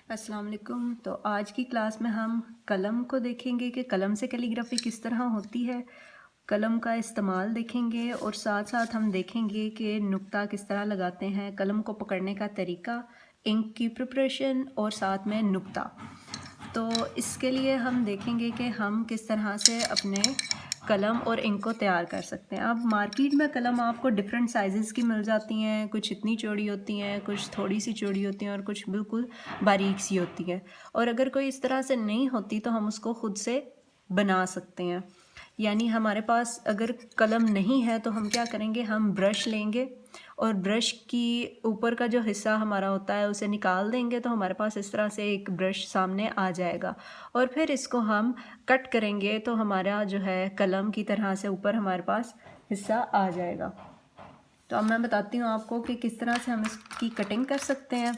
अस्सलाम वालेकुम। तो आज की क्लास में हम कलम को देखेंगे कि कलम से कैलीग्राफी किस तरह होती है, कलम का इस्तेमाल देखेंगे और साथ साथ हम देखेंगे कि नुक्ता किस तरह लगाते हैं, कलम को पकड़ने का तरीका, इंक की प्रिपरेशन और साथ में नुक्ता। तो इसके लिए हम देखेंगे कि हम किस तरह से अपने कलम और इंक को तैयार कर सकते हैं। अब मार्केट में कलम आपको डिफरेंट साइज़ेस की मिल जाती हैं, कुछ इतनी चौड़ी होती हैं, कुछ थोड़ी सी चौड़ी होती हैं और कुछ बिल्कुल बारीक सी होती हैं। और अगर कोई इस तरह से नहीं होती तो हम उसको ख़ुद से बना सकते हैं। यानी हमारे पास अगर कलम नहीं है तो हम क्या करेंगे, हम ब्रश लेंगे और ब्रश की ऊपर का जो हिस्सा हमारा होता है उसे निकाल देंगे तो हमारे पास इस तरह से एक ब्रश सामने आ जाएगा। और फिर इसको हम कट करेंगे तो हमारा जो है कलम की तरह से ऊपर हमारे पास हिस्सा आ जाएगा। तो अब मैं बताती हूँ आपको कि किस तरह से हम इसकी कटिंग कर सकते हैं।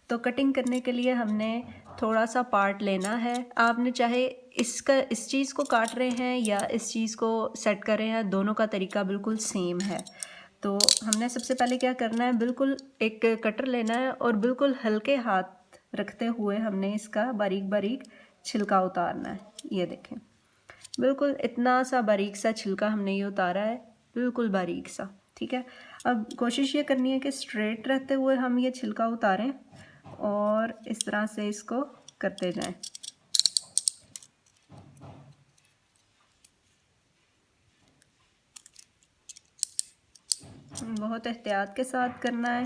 तो कटिंग करने के लिए हमने थोड़ा सा पार्ट लेना है। आपने चाहे इस चीज़ को काट रहे हैं या इस चीज़ को सेट कर रहे हैं, दोनों का तरीका बिल्कुल सेम है। तो हमने सबसे पहले क्या करना है, बिल्कुल एक कटर लेना है और बिल्कुल हल्के हाथ रखते हुए हमने इसका बारीक बारीक छिलका उतारना है। ये देखें, बिल्कुल इतना सा बारीक सा छिलका हमने ये उतारा है, बिल्कुल बारीक सा। ठीक है, अब कोशिश ये करनी है कि स्ट्रेट रहते हुए हम ये छिलका उतारें और इस तरह से इसको करते जाएं। बहुत एहतियात के साथ करना है।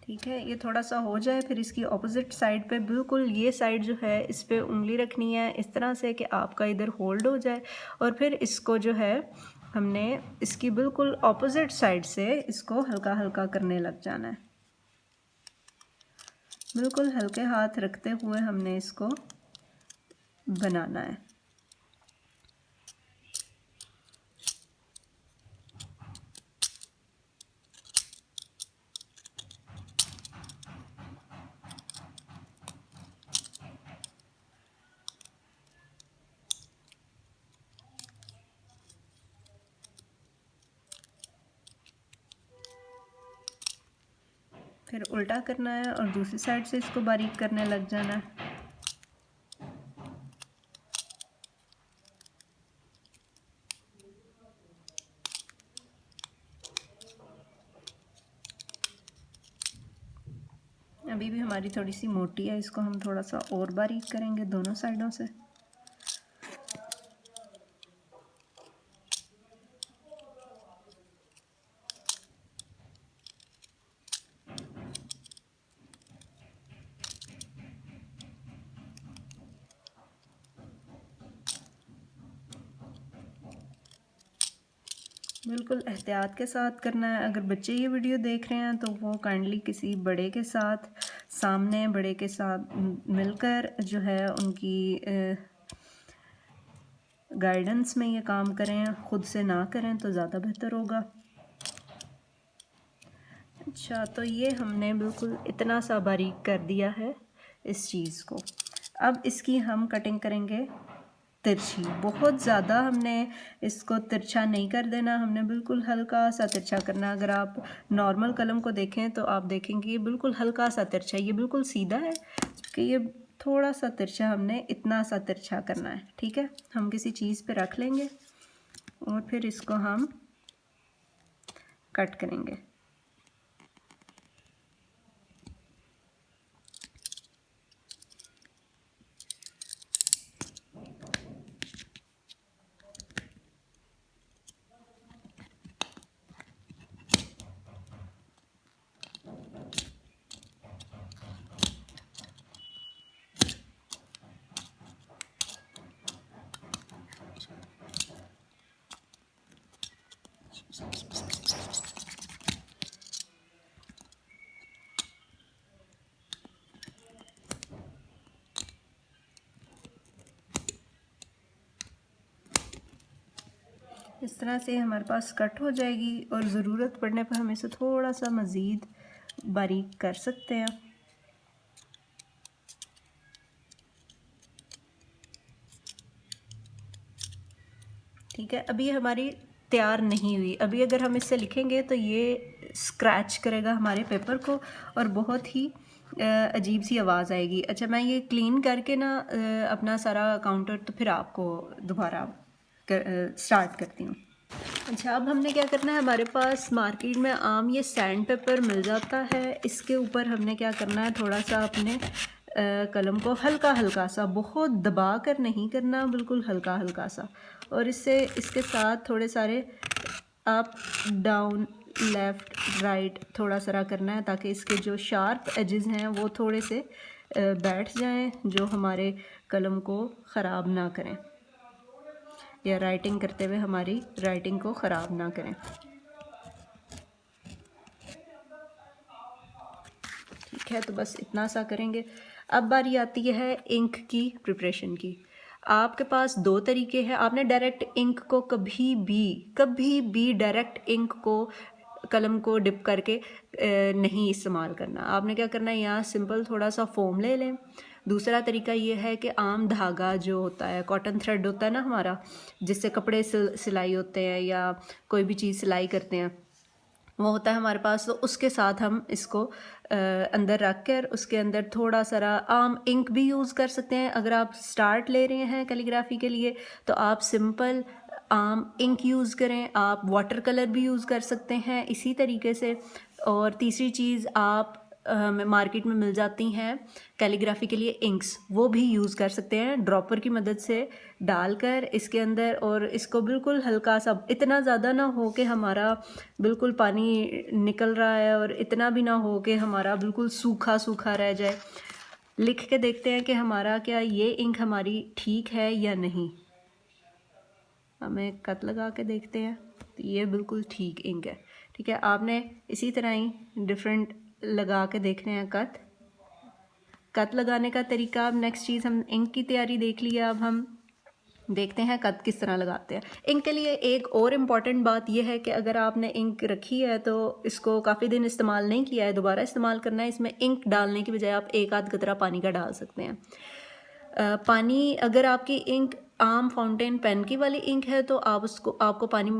ठीक है, ये थोड़ा सा हो जाए फिर इसकी ऑपोजिट साइड पे बिल्कुल ये साइड जो है इस पे उंगली रखनी है इस तरह से कि आपका इधर होल्ड हो जाए और फिर इसको जो है हमने इसकी बिल्कुल ऑपोजिट साइड से इसको हल्का हल्का करने लग जाना है। बिल्कुल हल्के हाथ रखते हुए हमने इसको बनाना है। फिर उल्टा करना है और दूसरी साइड से इसको बारीक करने लग जाना है। अभी भी हमारी थोड़ी सी मोटी है, इसको हम थोड़ा सा और बारीक करेंगे दोनों साइडों से। बिल्कुल एहतियात के साथ करना है। अगर बच्चे ये वीडियो देख रहे हैं तो वो काइंडली किसी बड़े के साथ सामने बड़े के साथ मिलकर जो है उनकी गाइडेंस में ये काम करें, ख़ुद से ना करें तो ज़्यादा बेहतर होगा। अच्छा, तो ये हमने बिल्कुल इतना सा बारीक कर दिया है इस चीज़ को। अब इसकी हम कटिंग करेंगे तिरछी। बहुत ज़्यादा हमने इसको तिरछा नहीं कर देना, हमने बिल्कुल हल्का सा तिरछा करना। अगर आप नॉर्मल कलम को देखें तो आप देखेंगे ये बिल्कुल हल्का सा तिरछा, ये बिल्कुल सीधा है कि ये थोड़ा सा तिरछा, हमने इतना सा तिरछा करना है। ठीक है, हम किसी चीज़ पे रख लेंगे और फिर इसको हम कट करेंगे। इस तरह से हमारे पास कट हो जाएगी और ज़रूरत पड़ने पर हम इसे थोड़ा सा मज़ीद बारीक कर सकते हैं। ठीक है, अभी हमारी तैयार नहीं हुई। अभी अगर हम इससे लिखेंगे तो ये स्क्रैच करेगा हमारे पेपर को और बहुत ही अजीब सी आवाज़ आएगी। अच्छा, मैं ये क्लीन करके ना अपना सारा काउंटर तो फिर आपको दोबारा स्टार्ट करती हूँ। अच्छा, अब हमने क्या करना है, हमारे पास मार्केट में आम ये सैंड पेपर मिल जाता है। इसके ऊपर हमने क्या करना है, थोड़ा सा अपने कलम को हल्का हल्का सा, बहुत दबा कर नहीं करना, बिल्कुल हल्का हल्का सा, और इसके साथ थोड़े सारे अप डाउन लेफ़्ट राइट थोड़ा सा करना है ताकि इसके जो शार्प एजेस हैं वो थोड़े से बैठ जाएं, जो हमारे कलम को ख़राब ना करें या राइटिंग करते हुए हमारी राइटिंग को ख़राब ना करें। ठीक है, तो बस इतना सा करेंगे। अब बारी आती है इंक की प्रिपरेशन की। आपके पास दो तरीके हैं। आपने डायरेक्ट इंक को कभी भी डायरेक्ट इंक को कलम को डिप करके नहीं इस्तेमाल करना। आपने क्या करना है, यहाँ सिंपल थोड़ा सा फोम ले लें। दूसरा तरीका ये है कि आम धागा जो होता है, कॉटन थ्रेड होता है ना हमारा, जिससे कपड़े सिलाई होते हैं या कोई भी चीज़ सिलाई करते हैं, वो होता है हमारे पास। तो उसके साथ हम इसको अंदर रख कर उसके अंदर थोड़ा सा आम इंक भी यूज़ कर सकते हैं। अगर आप स्टार्ट ले रहे हैं कैलीग्राफी के लिए तो आप सिंपल आम इंक यूज़ करें। आप वाटर कलर भी यूज़ कर सकते हैं इसी तरीके से। और तीसरी चीज़, आप हमें मार्केट में मिल जाती हैं कैलीग्राफी के लिए इंक्स, वो भी यूज़ कर सकते हैं ड्रॉपर की मदद से डालकर इसके अंदर, और इसको बिल्कुल हल्का सा, इतना ज़्यादा ना हो कि हमारा बिल्कुल पानी निकल रहा है और इतना भी ना हो कि हमारा बिल्कुल सूखा सूखा रह जाए। लिख के देखते हैं कि हमारा क्या ये इंक हमारी ठीक है या नहीं। हमें कट लगा के देखते हैं तो ये बिल्कुल ठीक इंक है। ठीक है, आपने इसी तरह ही डिफरेंट लगा के देखने हैं कट लगाने का तरीका। अब नेक्स्ट चीज़, हम इंक की तैयारी देख लिया, अब हम देखते हैं कट किस तरह लगाते हैं। इंक के लिए एक और इम्पॉर्टेंट बात यह है कि अगर आपने इंक रखी है तो इसको काफ़ी दिन इस्तेमाल नहीं किया है, दोबारा इस्तेमाल करना है, इसमें इंक डालने की बजाय आप एक आध कतरा पानी का डाल सकते हैं। पानी, अगर आपकी इंक आम फाउंटेन पेन की वाली इंक है तो आपको पानी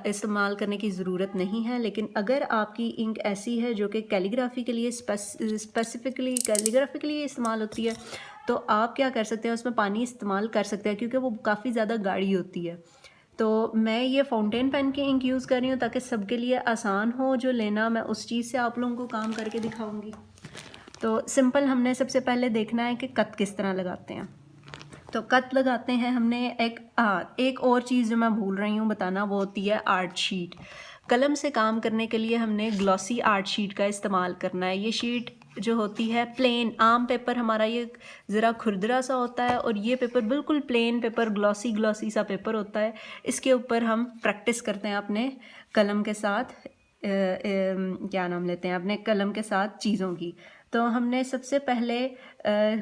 इस्तेमाल करने की ज़रूरत नहीं है। लेकिन अगर आपकी इंक ऐसी है जो कि कैलीग्राफी के लिए स्पेसिफिकली कैलीग्राफी के लिए इस्तेमाल होती है तो आप क्या कर सकते हैं, उसमें पानी इस्तेमाल कर सकते हैं क्योंकि वो काफ़ी ज़्यादा गाढ़ी होती है। तो मैं ये फाउंटेन पेन की इंक यूज़ कर रही हूँ ताकि सबके लिए आसान हो जो लेना। मैं उस चीज़ से आप लोगों को काम करके दिखाऊँगी। तो सिंपल हमने सबसे पहले देखना है कि कट किस तरह लगाते हैं। तो कट लगाते हैं हमने एक और चीज़ जो मैं भूल रही हूँ बताना, वो होती है आर्ट शीट। कलम से काम करने के लिए हमने ग्लॉसी आर्ट शीट का इस्तेमाल करना है। ये शीट जो होती है प्लेन, आम पेपर हमारा ये ज़रा खुरदरा सा होता है और ये पेपर बिल्कुल प्लेन पेपर, ग्लॉसी सा पेपर होता है। इसके ऊपर हम प्रैक्टिस करते हैं अपने कलम के साथ, क्या नाम लेते हैं, अपने कलम के साथ चीज़ों की। तो हमने सबसे पहले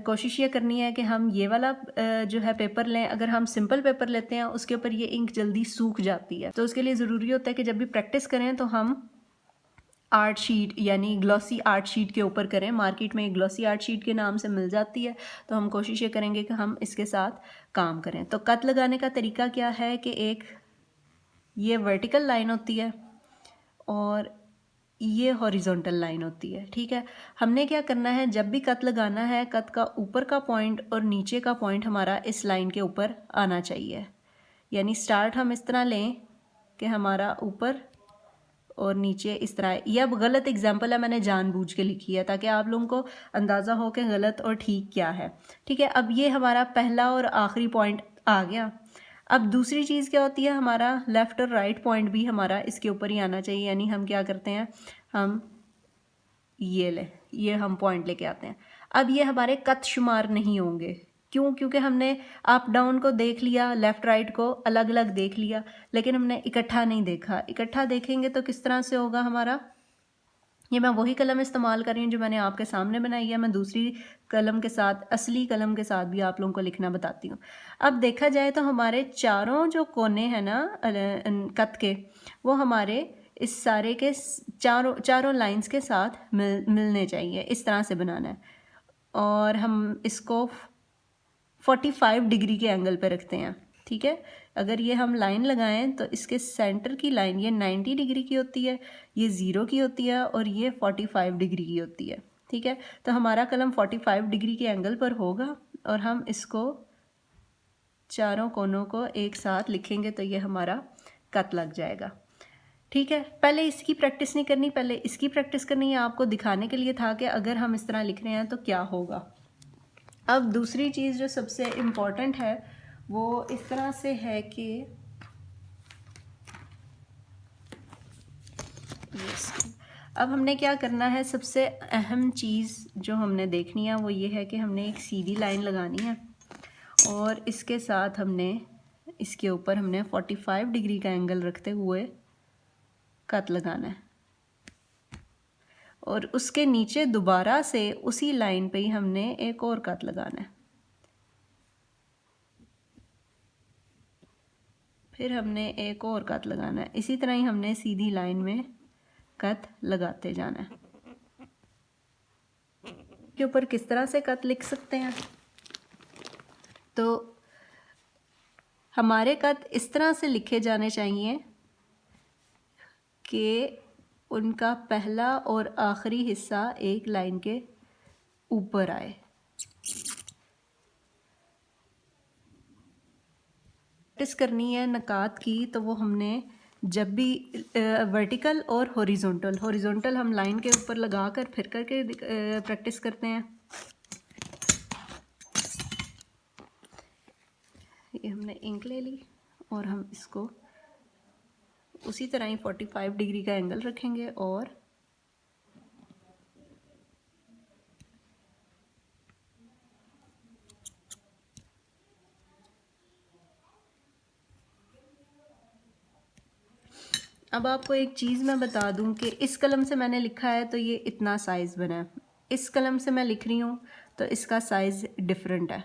कोशिश ये करनी है कि हम ये वाला जो है पेपर लें। अगर हम सिंपल पेपर लेते हैं उसके ऊपर ये इंक जल्दी सूख जाती है, तो उसके लिए ज़रूरी होता है कि जब भी प्रैक्टिस करें तो हम आर्ट शीट यानी ग्लॉसी आर्ट शीट के ऊपर करें। मार्केट में ग्लॉसी आर्ट शीट के नाम से मिल जाती है, तो हम कोशिश ये करेंगे कि हम इसके साथ काम करें। तो कट लगाने का तरीका क्या है कि एक ये वर्टिकल लाइन होती है और ये हॉरिजॉन्टल लाइन होती है। ठीक है, हमने क्या करना है, जब भी कट लगाना है, कट का ऊपर का पॉइंट और नीचे का पॉइंट हमारा इस लाइन के ऊपर आना चाहिए। यानी स्टार्ट हम इस तरह लें कि हमारा ऊपर और नीचे इस तरह। ये अब गलत एग्जाम्पल है, मैंने जानबूझ के लिखी है ताकि आप लोगों को अंदाज़ा हो कि गलत और ठीक क्या है। ठीक है, अब ये हमारा पहला और आखिरी पॉइंट आ गया। अब दूसरी चीज़ क्या होती है, हमारा लेफ़्ट और राइट पॉइंट भी हमारा इसके ऊपर ही आना चाहिए। यानी हम क्या करते हैं, हम ये हम पॉइंट लेके आते हैं। अब ये हमारे कट शुमार नहीं होंगे, क्यों? क्योंकि हमने अप डाउन को देख लिया, लेफ़्ट राइट को अलग अलग देख लिया, लेकिन हमने इकट्ठा नहीं देखा। इकट्ठा देखेंगे तो किस तरह से होगा हमारा। ये मैं वही कलम इस्तेमाल कर रही हूँ जो मैंने आपके सामने बनाई है। मैं दूसरी कलम के साथ, असली कलम के साथ भी आप लोगों को लिखना बताती हूँ। अब देखा जाए तो हमारे चारों जो कोने हैं ना कट के, वो हमारे इस सारे के चारों लाइंस के साथ मिलने चाहिए। इस तरह से बनाना है और हम इसको 45 डिग्री के एंगल पे रखते हैं। ठीक है, अगर ये हम लाइन लगाएं तो इसके सेंटर की लाइन ये 90 डिग्री की होती है, ये 0 की होती है और ये 45 डिग्री की होती है। ठीक है, तो हमारा कलम 45 डिग्री के एंगल पर होगा और हम इसको चारों कोनों को एक साथ लिखेंगे तो ये हमारा कत लग जाएगा। ठीक है, पहले इसकी प्रैक्टिस नहीं करनी, पहले इसकी प्रैक्टिस करनी है। आपको दिखाने के लिए था कि अगर हम इस तरह लिख रहे हैं तो क्या होगा। अब दूसरी चीज़ जो सबसे इम्पॉर्टेंट है वो इस तरह से है कि अब हमने क्या करना है, सबसे अहम चीज़ जो हमने देखनी है वो ये है कि हमने एक सीधी लाइन लगानी है और इसके साथ हमने इसके ऊपर हमने 45 डिग्री का एंगल रखते हुए कट लगाना है और उसके नीचे दोबारा से उसी लाइन पे ही हमने एक और कट लगाना है। फिर हमने एक और कट लगाना है। इसी तरह ही हमने सीधी लाइन में कट लगाते जाना है। के ऊपर किस तरह से कट लिख सकते हैं, तो हमारे कट इस तरह से लिखे जाने चाहिए कि उनका पहला और आखिरी हिस्सा एक लाइन के ऊपर आए। प्रैक्टिस करनी है नकात की तो वो हमने जब भी वर्टिकल और हॉरिजॉन्टल हम लाइन के ऊपर लगाकर फिर करके प्रैक्टिस करते हैं। ये हमने इंक ले ली और हम इसको उसी तरह ही 45 डिग्री का एंगल रखेंगे और अब आपको एक चीज़ मैं बता दूं कि इस कलम से मैंने लिखा है तो ये इतना साइज़ बना है, इस कलम से मैं लिख रही हूँ तो इसका साइज़ डिफरेंट है।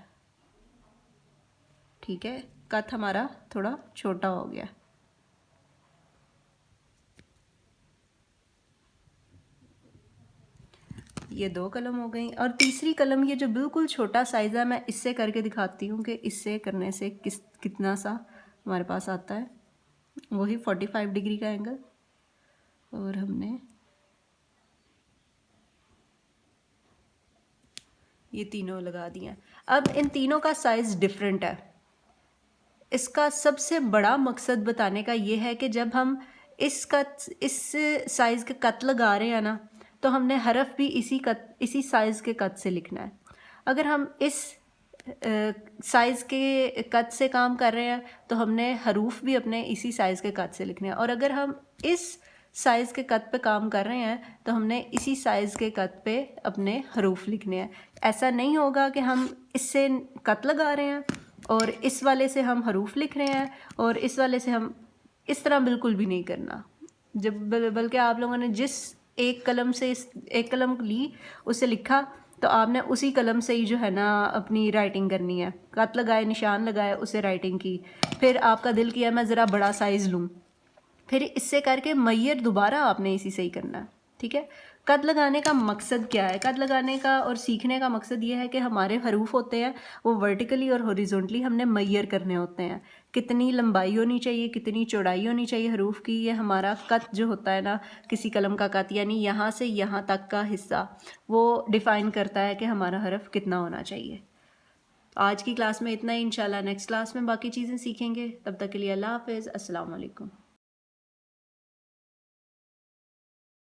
ठीक है, कट हमारा थोड़ा छोटा हो गया। ये दो कलम हो गई और तीसरी कलम ये जो बिल्कुल छोटा साइज़ है मैं इससे करके दिखाती हूँ कि इससे करने से कितना सा हमारे पास आता है। वही 45 डिग्री का एंगल और हमने ये तीनों लगा दिए। अब इन तीनों का साइज़ डिफरेंट है। इसका सबसे बड़ा मकसद बताने का ये है कि जब हम इस साइज़ के कट लगा रहे हैं ना तो हमने हरफ भी इसी साइज़ के कट से लिखना है। अगर हम इस साइज़ के कट से काम कर रहे हैं तो हमने हरूफ भी अपने इसी साइज़ के कट से लिखने हैं और अगर हम इस साइज़ के कट पे काम कर रहे हैं तो हमने इसी साइज़ के कट पे अपने हरूफ लिखने हैं। ऐसा नहीं होगा कि हम इससे कट लगा रहे हैं और इस वाले से हम हरूफ लिख रहे हैं और इस वाले से हम, इस तरह बिल्कुल भी नहीं करना। जब बल्कि आप लोगों ने जिस एक कलम से एक कलम ली उससे लिखा तो आपने उसी कलम से ही जो है ना अपनी राइटिंग करनी है। कट लगाए, निशान लगाए, उसे राइटिंग की। फिर आपका दिल किया मैं ज़रा बड़ा साइज़ लूँ, फिर इससे करके मैयर दोबारा आपने इसी से ही करना है। ठीक है, कद लगाने का मकसद क्या है? कद लगाने का और सीखने का मकसद ये है कि हमारे हरूफ होते हैं वो वर्टिकली और हॉरिजॉन्टली हमने मैयर करने होते हैं। कितनी लंबाई होनी चाहिए, कितनी चौड़ाई होनी चाहिए हरूफ की, ये हमारा कद जो होता है ना किसी कलम का कद, यानी यहाँ से यहाँ तक का हिस्सा, वो डिफ़ाइन करता है कि हमारा हरफ कितना होना चाहिए। आज की क्लास में इतना ही। इंशाल्लाह नेक्स्ट क्लास में बाकी चीज़ें सीखेंगे। तब तक के लिए अल्लाह हाफ़िज़, अस्सलाम वालेकुम।